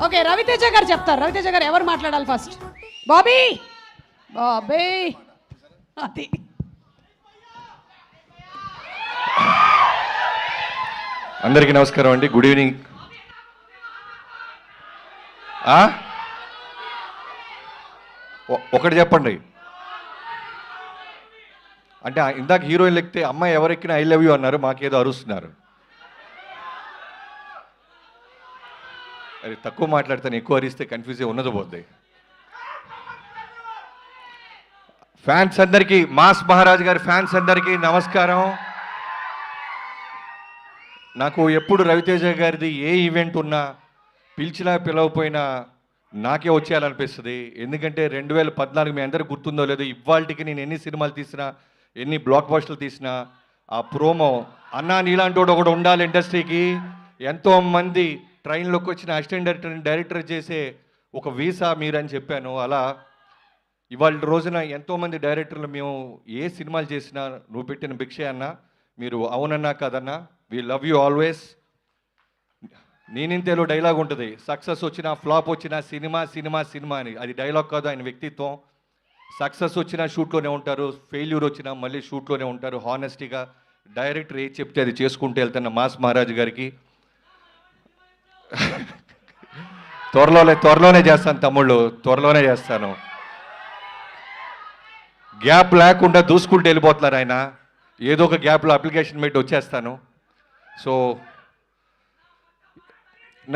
Okay, Raviteja గారు చెప్తారు. రవితేజ గారు ఎవరు మాట్లాడాలి ఫస్ట్? బాబీ, బాబీ, అది అందరికీ నమస్కారం అండి. Good evening. ఒకటి చెప్పండి. అంటే ఇందాక హీరోయిన్ ఎక్కితే అమ్మాయి ఎవరెక్కినా ఐ లవ్ యూ అన్నారు, మాకేదో అరుస్తున్నారు. అది తక్కువ మాట్లాడతాను, ఎక్కువ అరిస్తే కన్ఫ్యూజ్ ఉన్నది పోద్ది. ఫ్యాన్స్ అందరికీ, మాస్ మహారాజ్ గారి ఫ్యాన్స్ అందరికీ నమస్కారం. నాకు ఎప్పుడు రవితేజ గారిది ఏ ఈవెంట్ ఉన్నా పిలిచినా పిలవపోయినా నాకే వచ్చేయాలనిపిస్తుంది. ఎందుకంటే 2014 మీ అందరికి గుర్తుందో లేదో, ఇవాళకి నేను ఎన్ని సినిమాలు తీసినా, ఎన్ని బ్లాక్ బస్టర్లు తీసినా, ఆ ప్రోమో అన్నా నీలాంటి ఒకడు ఉండాలి ఇండస్ట్రీకి, ఎంతోమంది ట్రైన్లోకి వచ్చిన అసిస్టెంట్ డైరెక్టర్ చేసే ఒక వీసా మీరని చెప్పాను. అలా ఇవాళ రోజున ఎంతోమంది డైరెక్టర్లు మేము ఏ సినిమాలు చేసినా నువ్వు పెట్టిన భిక్షే అన్నా, మీరు అవునన్నా కాదన్నా, వీ లవ్ యూ ఆల్వేస్. నేనింతేలో డైలాగ్ ఉంటుంది, సక్సెస్ వచ్చినా ఫ్లాప్ వచ్చినా సినిమా సినిమా సినిమా అని. అది డైలాగ్ కాదు, ఆయన వ్యక్తిత్వం. సక్సెస్ వచ్చినా షూట్లోనే ఉంటారు, ఫెయిల్యూర్ వచ్చినా మళ్ళీ షూట్లోనే ఉంటారు. హానెస్టీగా డైరెక్టర్ ఏది చెప్తే అది చేసుకుంటూ వెళ్తున్న మాస్ మహారాజ్ గారికి త్వరలోనే చేస్తాను తమ్ముళ్ళు, త్వరలోనే చేస్తాను. గ్యాప్ లేకుండా దూసుకుంటూ వెళ్ళిపోతున్నారు ఆయన. ఏదో ఒక గ్యాప్లో అప్లికేషన్ పెట్టి వచ్చేస్తాను. సో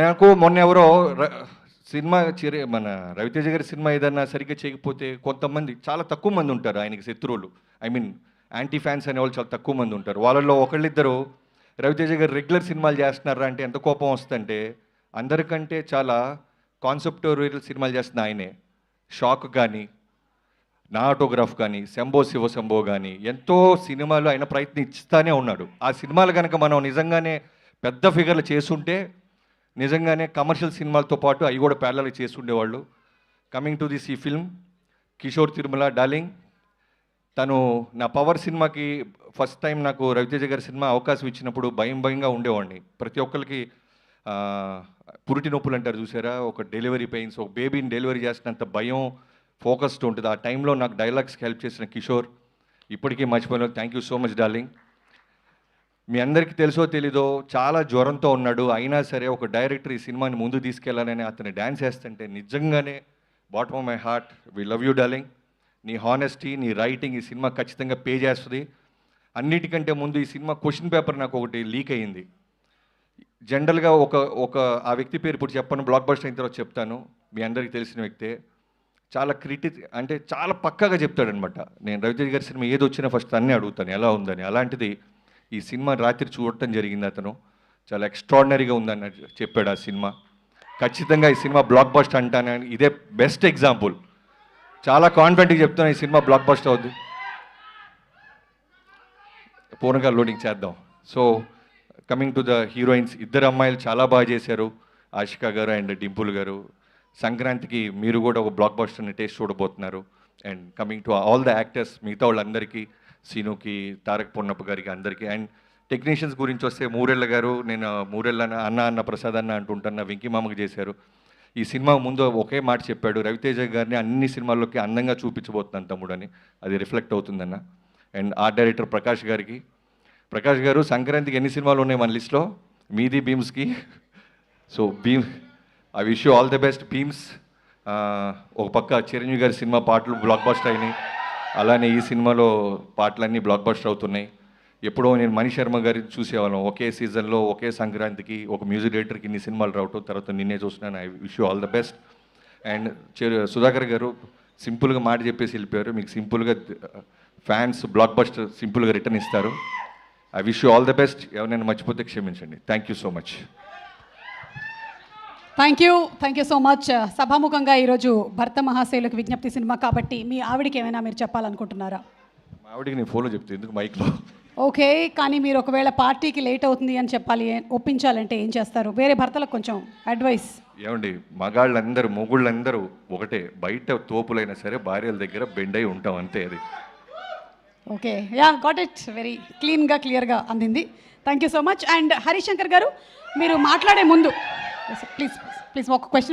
నాకు మొన్న ఎవరో సినిమా మన రవితేజ గారి సినిమా ఏదన్నా సరిగ్గా చేయకపోతే కొంతమంది, చాలా తక్కువ మంది ఉంటారు ఆయనకి శత్రువులు, ఐ మీన్ యాంటీ ఫ్యాన్స్ అనేవాళ్ళు చాలా తక్కువ మంది ఉంటారు. వాళ్ళల్లో ఒకళ్ళిద్దరు రవితేజ గారు రెగ్యులర్ సినిమాలు చేస్తున్నారా అంటే ఎంత కోపం వస్తుందంటే, అందరికంటే చాలా కాన్సెప్టోరియల్ సినిమాలు చేస్తున్న ఆయనే. షాక్ కానీ, నా ఆటోగ్రాఫ్ కానీ, శంభో శివ శంభో కానీ, ఎంతో సినిమాలు ఆయన ప్రయత్నిస్తానే ఉన్నాడు. ఆ సినిమాలు కనుక మనం నిజంగానే పెద్ద ఫిగర్లు చేసుంటే నిజంగానే కమర్షియల్ సినిమాలతో పాటు అవి కూడా ప్యారలల్ చేసి ఉండేవాళ్ళు. కమింగ్ టు దిస్ ఈ ఫిల్మ్, కిషోర్ తిరుమల డార్లింగ్, తను నా పవర్ సినిమాకి ఫస్ట్ టైం నాకు రవితేజ గారి సినిమా అవకాశం ఇచ్చినప్పుడు భయంగా ఉండేవాడిని. ప్రతి ఒక్కరికి పురిటి నొప్పులు అంటారు చూసారా, ఒక డెలివరీ పెయిన్స్, ఒక బేబీని డెలివరీ చేసినంత భయం, ఫోకస్డ్ ఉంటుంది. ఆ టైంలో నాకు డైలాగ్స్కి హెల్ప్ చేసిన కిషోర్ ఇప్పటికీ మర్చిపోయిన. Thank you so much darling. మీ అందరికీ తెలుసో తెలీదో చాలా జ్వరంతో ఉన్నాడు, అయినా సరే ఒక డైరెక్టర్ ఈ సినిమాని ముందు తీసుకెళ్లాలని అతను డ్యాన్స్ చేస్తుంటే నిజంగానే bottom of my heart we love you darling. నీ హానెస్టీ, నీ రైటింగ్ ఈ సినిమా ఖచ్చితంగా పే చేస్తుంది. అన్నిటికంటే ముందు ఈ సినిమా క్వశ్చన్ పేపర్ నాకు ఒకటి లీక్ అయ్యింది. జనరల్గా ఒక ఆ వ్యక్తి పేరు ఇప్పుడు చెప్పను, బ్లాక్ బస్టర్ అయిన తర్వాత చెప్తాను. మీ అందరికీ తెలిసిన వ్యక్తే. చాలా అంటే చాలా పక్కాగా చెప్తాడనమాట. నేను రవితేజ గారి సినిమా ఏది వచ్చినా ఫస్ట్ అన్నీ అడుగుతాను ఎలా ఉందని. అలాంటిది ఈ సినిమా రాత్రి చూడటం జరిగింది. అతను చాలా ఎక్స్ట్రాడినరీగా ఉందని చెప్పాడు. ఆ సినిమా ఖచ్చితంగా ఈ సినిమా బ్లాక్ బస్టర్ అంటానని ఇదే బెస్ట్ ఎగ్జాంపుల్. చాలా కాన్ఫిడెంట్గా చెప్తాను ఈ సినిమా బ్లాక్ బస్టర్ అవుద్ది. పూర్ణంగా లోడింగ్ చేద్దాం. So coming to the heroines, ఇద్దరు అమ్మాయిలు చాలా బాగా చేశారు, ఆషికా గారు అండ్ డింపుల్ గారు. సంక్రాంతికి మీరు కూడా ఒక బ్లాక్ బస్టర్ని టేస్ట్ చూడబోతున్నారు. And coming to all the actors, మిగతా వాళ్ళందరికీ, సీనుకి, తారక్ పొన్నప్ప గారికి అందరికీ. అండ్ టెక్నీషియన్స్ గురించి వస్తే మూరెళ్ళ గారు, నేను మూరెళ్ళ అన్న ప్రసాద్ అన్న అంటుంటున్న వెంకీ మామకి చేశారు. ఈ సినిమా ముందు ఒకే మాట చెప్పాడు, రవితేజ గారిని అన్ని సినిమాల్లోకి అందంగా చూపించబోతున్నాను తమ్ముడని. అది రిఫ్లెక్ట్ అవుతుందన్న. అండ్ ఆర్ట్ డైరెక్టర్ ప్రకాష్ గారికి, ప్రకాష్ గారు సంక్రాంతికి ఎన్ని సినిమాలు ఉన్నాయి మన లిస్ట్లో, మీది భీమ్స్కి. So I wish you all the best Bheems. ఒక పక్క చిరంజీవి గారి సినిమా పాటలు బ్లాక్ బస్టర్ అయినాయి, అలానే ఈ సినిమాలో పాటలన్నీ బ్లాక్ బస్టర్ అవుతున్నాయి. ఎప్పుడో నేను మణి శర్మ గారిని చూసేవాళ్ళం, ఒకే సీజన్లో ఒకే సంక్రాంతికి ఒక మ్యూజిక్ డైరెక్టర్కి ఇన్ని సినిమాలు రావటం, తర్వాత నిన్నే చూస్తున్నాను. I wish you all the best. And Sudhakar గారు సింపుల్గా మాట చెప్పేసి వెళ్ళిపోయారు. మీకు సింపుల్గా ఫ్యాన్స్ బ్లాక్ బస్టర్ సింపుల్గా రిటర్న్ ఇస్తారు. I wish you all the best. ఎవరైనా మర్చిపోతే క్షమించండి. Thank you so much. Thank you so much. సభాముఖంగా ఈరోజు భర్త మహాశైలకు విజ్ఞప్తి సినిమా కాబట్టి మీ ఆవిడికి ఏమైనా మీరు చెప్పాలనుకుంటున్నారా? మా ఆవిడికి నేను ఫోన్లో చెప్తే ఎందుకు మైక్లో. ఓకే, కానీ మీరు ఒకవేళ పార్టీకి లేట్ అవుతుంది అని చెప్పాలి, ఒప్పించాలంటే ఏం చేస్తారు? వేరే భర్తలకు కొంచెం అడ్వైస్. ఏమండి, మగాళ్ళందరూ మొగుళ్ళందరూ ఒకటే, బయట తోపులైనా సరే భార్యల దగ్గర బెండ్ అయి ఉంటాం అంతే. అది okay, yeah got it. Very క్లియర్గా అందింది. Thank you so much. And Harishankar గారు, మీరు మాట్లాడే ముందు ప్లీజ్ ఒక క్వశ్చన్